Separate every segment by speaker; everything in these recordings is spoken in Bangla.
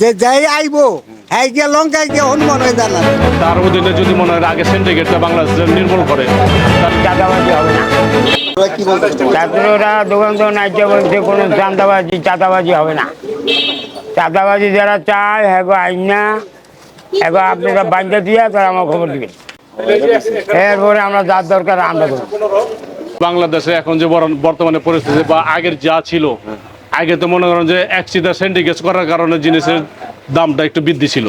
Speaker 1: যে যাই আইবো হ্যাঁ গিয়ে লঙ্কায় গিয়ে হনুমান হয়ে জানা
Speaker 2: তার অধীনে যদি মনে হয় আগে সিন্ডিকেটটা বাংলাদেশে নির্মূল করে
Speaker 3: চাঁদাবাজি হবে না।
Speaker 1: কি বলতে
Speaker 3: ছাত্ররা দোকান তো নাইতে বলছে কোনো চাঁদাবাজি হবে না। চাঁদাবাজি যারা চায় হ্যাঁ আইন না এখন আপনারা বাঞ্চা দিয়া তারা আমার খবর দিবেন, এরপরে আমরা যার দরকার আমরা করবো।
Speaker 2: বাংলাদেশে এখন যে বর্তমানে পরিস্থিতি বা আগের যা ছিল, আগে তো মনে করেন যে একচিদা সিন্ডিকেট করার কারণে জিনিসের দামটা একটু বৃদ্ধি ছিল,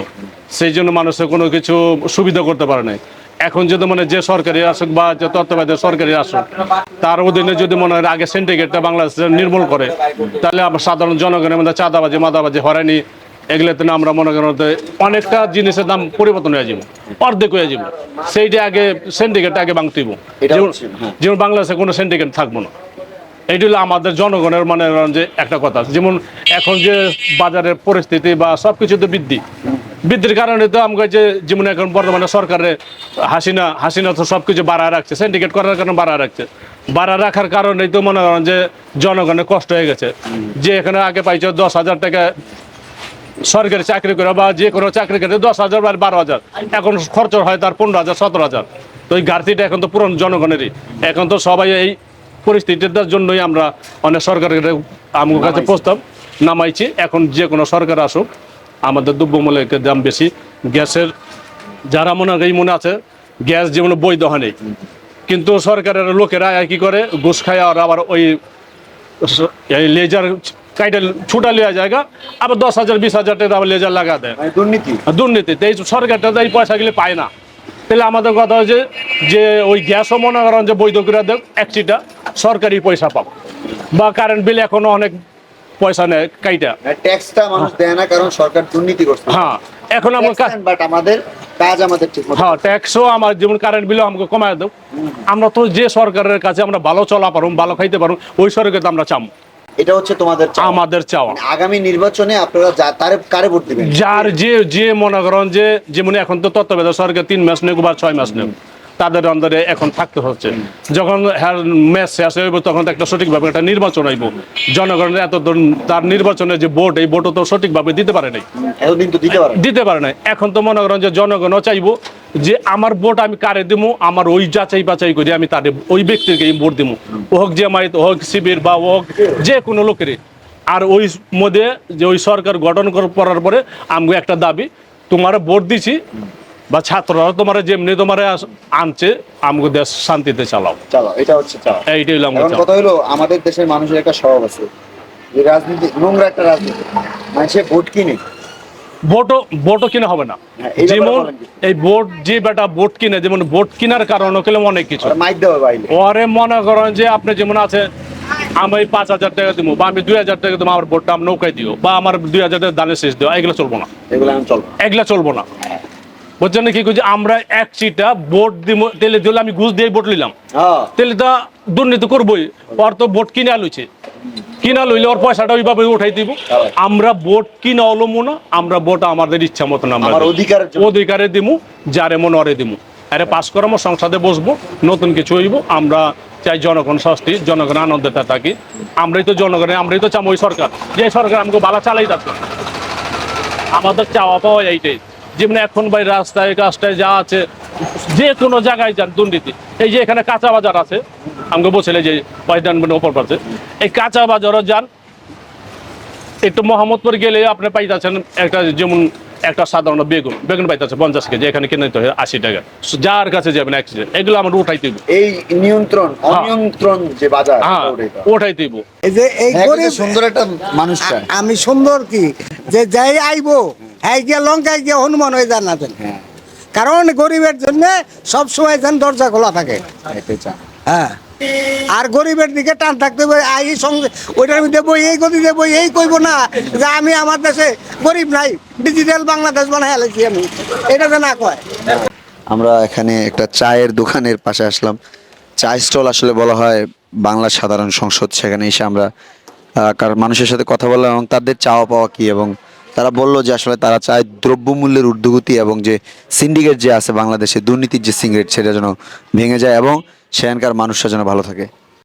Speaker 2: সেই জন্য মানুষের কোনো কিছু সুবিধা করতে পারে নাই। এখন যদি মানে যে সরকারি আসুক বা যে তত্ত্বাবধায়ক সরকারি আসুক, তার অধীনে যদি মনে হয় আগে সিন্ডিকেটটা বাংলাদেশে নির্মূল করে, তাহলে আমরা সাধারণ জনগণের মধ্যে চাঁদাবাজি মাদাবাজি হয়রানি এগুলোতে না আমরা মনে করেন অনেকটা জিনিসের দাম পরিবর্তন হয়ে যাবো, অর্ধেক হয়ে যাবো। সেইটা আগে সিন্ডিকেটটা আগে ভাঙতেইব, যেমন বাংলাদেশে কোনো সিন্ডিকেট থাকবো না। এইটা হলো আমাদের জনগণের মনে করেন যে একটা কথা। যেমন এখন যে বাজারের পরিস্থিতি বা সব কিছুতে বৃদ্ধির কারণে তো আমাকে যেমন এখন বর্তমানে সরকারের হাসিনা তো সব কিছু বাড়ায় রাখছে, সিন্ডিকেট করার কারণে বাড়ায় রাখছে। বাড়ায় রাখার কারণেই তো মনে করেন যে জনগণের কষ্ট হয়ে গেছে। যে এখানে আগে পাইছে 10,000 টাকা সরকারি চাকরি করে বা যে কোনো চাকরি করে 10,000 বা 12,000, এখন খরচ হয় তার 15,000 17,000। তো এই ঘাটতিটা এখন তো পুরনো জনগণেরই। এখন তো সবাই এই পরিস্থিতিটার জন্যই আমরা অনেক সরকারের আমার কাছে প্রস্তাব নামাইছি। এখন যে কোনো সরকার আসুক, আমাদের দ্রব্যমূল্যের দাম বেশি, গ্যাসের যারা মনে আছে গ্যাস যেমন বৈধ হয়নি, কিন্তু সরকারের লোকেরা কি করে ঘুষ খায় আর আবার ওই লেজার কাইটা ছুটা লিয়া জায়গা আবার 10,000 20,000 টাকা আবার লেজার লাগা দেয়। দুর্নীতিতে এই সরকারটা এই পয়সাগুলি পায় না। তাহলে আমাদের কথা হচ্ছে যে ওই গ্যাসও মনে করেন যে বৈধ করে দেখ, একচিটা সরকারি পয়সা পাবো। বা কারেন্ট বিল এখনো অনেক পয়সা নেয় কাইটা,
Speaker 4: ট্যাক্সটা মানুষ দেয় না কারণ সরকার দুর্নীতি করছে।
Speaker 2: হ্যাঁ এখন আমার
Speaker 4: বাট আমাদের কাজ আমাদের ঠিক মতো।
Speaker 2: হ্যাঁ ট্যাক্সও আমার যেমন কারেন্ট বিলও আমাকে কমায় দেব। আমরা তো যে সরকারের কাছে আমরা ভালো চলা পারুম, ভালো খাইতে পারুম, ওই সরকারকে আমরা চাম।
Speaker 4: এটা হচ্ছে তোমাদের চাওয়া।
Speaker 2: আমাদের চাওয়া
Speaker 4: আগামী নির্বাচনে আপনারা কারে ভোট দিবেন?
Speaker 2: যার যে মনে করেন যে যেমন এখন তো তত্ত্বাবধায়ক সরকার 3 মাস নেব বা 6 মাস নেব, তাদের অন্তরে এখন থাকতে হচ্ছে। যখন ম্যাচ শেষ হইব তখন তো একটা সঠিকভাবে একটা নির্বাচন হইব। জনগণের এত তার নির্বাচনের যে ভোট, এই ভোটও তো সঠিকভাবে দিতে পারে নাই,
Speaker 4: এতদিন তো দিতে পারে
Speaker 2: নাই। এখন তো মনে করেন যে জনগণও চাইবো যে আমার ভোট আমি কারে দিব, আমার ওই যাচাই বাছাই করি আমি তাদের ওই ব্যক্তিকে ভোট দিব, ও হোক জামায়াত, ও হোক শিবির বা ও হোক যে কোনো লোকেরই। আর ওই মধ্যে যে ওই সরকার গঠন করার পরে আমি একটা দাবি, তোমার ভোট দিছি বা ছাত্ররা তোমার যেমনি তোমার আনছে, আমাকে দেশ শান্তিতে চালাও।
Speaker 4: এটা হচ্ছে চাওয়া।
Speaker 2: এইটাই হলো আমার
Speaker 4: কথা হলো আমাদের দেশের মানুষের একটা স্বভাব আছে, যে রাজনীতি নোংরা একটা রাজনীতি, মানুষের ভোট কিনে।
Speaker 2: ভোটও কিনা হবে না। যেমন এই ভোট যে বেটা ভোট কিনে, যেমন ভোট কেনার কারণ হলো অনেক কিছু। ওরে মনে করেন যে আপনি যেমন আছে আমি 5,000 টাকা দিব বা আমি 2,000 টাকা দেবো, আমার ভোটটা আমি নৌকায় দিও বা আমার 2,000 টাকা দানে শেষ দিও, এগুলো চলবো না। এগুলা চলবো না। বুঝছেন কি করছি আমরা এক চিটা ভোট দিব, তেলে দিলে আমি ঘুষ দিয়ে ভোট নিলাম, তেলে তা দুর্নীতি করবোই। ওর তো ভোট কিনা লইছে, কিনা লইলে ওর পয়সাটা ওইভাবে উঠাই দিব। আমরা ভোট কিনা অলমো না, আমরা ভোট আমাদের ইচ্ছা মতন আমরা অধিকারে দিমু, যারে মনে অরে দিমু। আরে পাস করামো, সংসদে বসবো, নতুন কিছু হইব। আমরা চাই জনগণ শাস্তি, জনগণ আনন্দটা থাকি। আমরাই তো চাম ওই সরকার, যে সরকার আমাকে বালা চালাই যাচ্ছে। আমাদের চাওয়া পাওয়া এইটাই। যেমন এখন ভাই রাস্তায় কাজটায় যা আছে, যে কোনো জায়গায় যান দুর্নীতি। এই যে এখানে কাঁচা বাজার আছে, আমাকে বলছিলে যে ওপর পাচ্ছে, এই কাঁচা বাজারও যান, একটু মোহাম্মদপুর গেলে আপনি পাইতেছেন একটা, যেমন একটা সাধারণ বেগুন পাইতেছে 50 কেজি, এখানে কিনে নিতে হয় 80 টাকা। যার কাছে যাবেন অ্যাক্সিডেন্ট, এগুলো আমরা উঠাই দিব।
Speaker 4: এই অনিয়ন্ত্রণ যে বাজার,
Speaker 2: উঠাই দিব।
Speaker 1: এই যে এই গরিব
Speaker 4: সুন্দর একটা মানুষটা,
Speaker 1: আমি সুন্দর কি যে যাই আইবো হ্যাঁ গিয়ে লঙ্কায় গিয়ে হনুমান হয়ে জানাতেন। কারণ গরিবের জন্য সবসময় যেন দরজা খোলা থাকে। হ্যাঁ, আর গরিবের দিকে টান থাকতে হবে। এই সঙ্গে ওইটার মধ্যে বই এই গতি দেবো, এই কইব না যে আমি আমার দেশে গরিব নাই, ডিজিটাল বাংলাদেশ বানাই আলেছি আমি, এটা যে না কয়।
Speaker 4: আমরা এখানে একটা চায়ের দোকানের পাশে আসলাম। চায় স্টল আসলে বলা হয় বাংলা সাধারণ সংসদ। সেখানে এসে আমরা কারণ মানুষের সাথে কথা বললাম এবং তাদের চাওয়া পাওয়া কি, এবং তারা বললো যে আসলে তারা চায় দ্রব্যমূল্যের ঊর্ধ্বগতি এবং যে সিন্ডিকেট যে আছে বাংলাদেশে, দুর্নীতির যে সিন্ডিকেট, সেটা যেন ভেঙে যায় এবং সেখানকার মানুষরা যেন ভালো থাকে।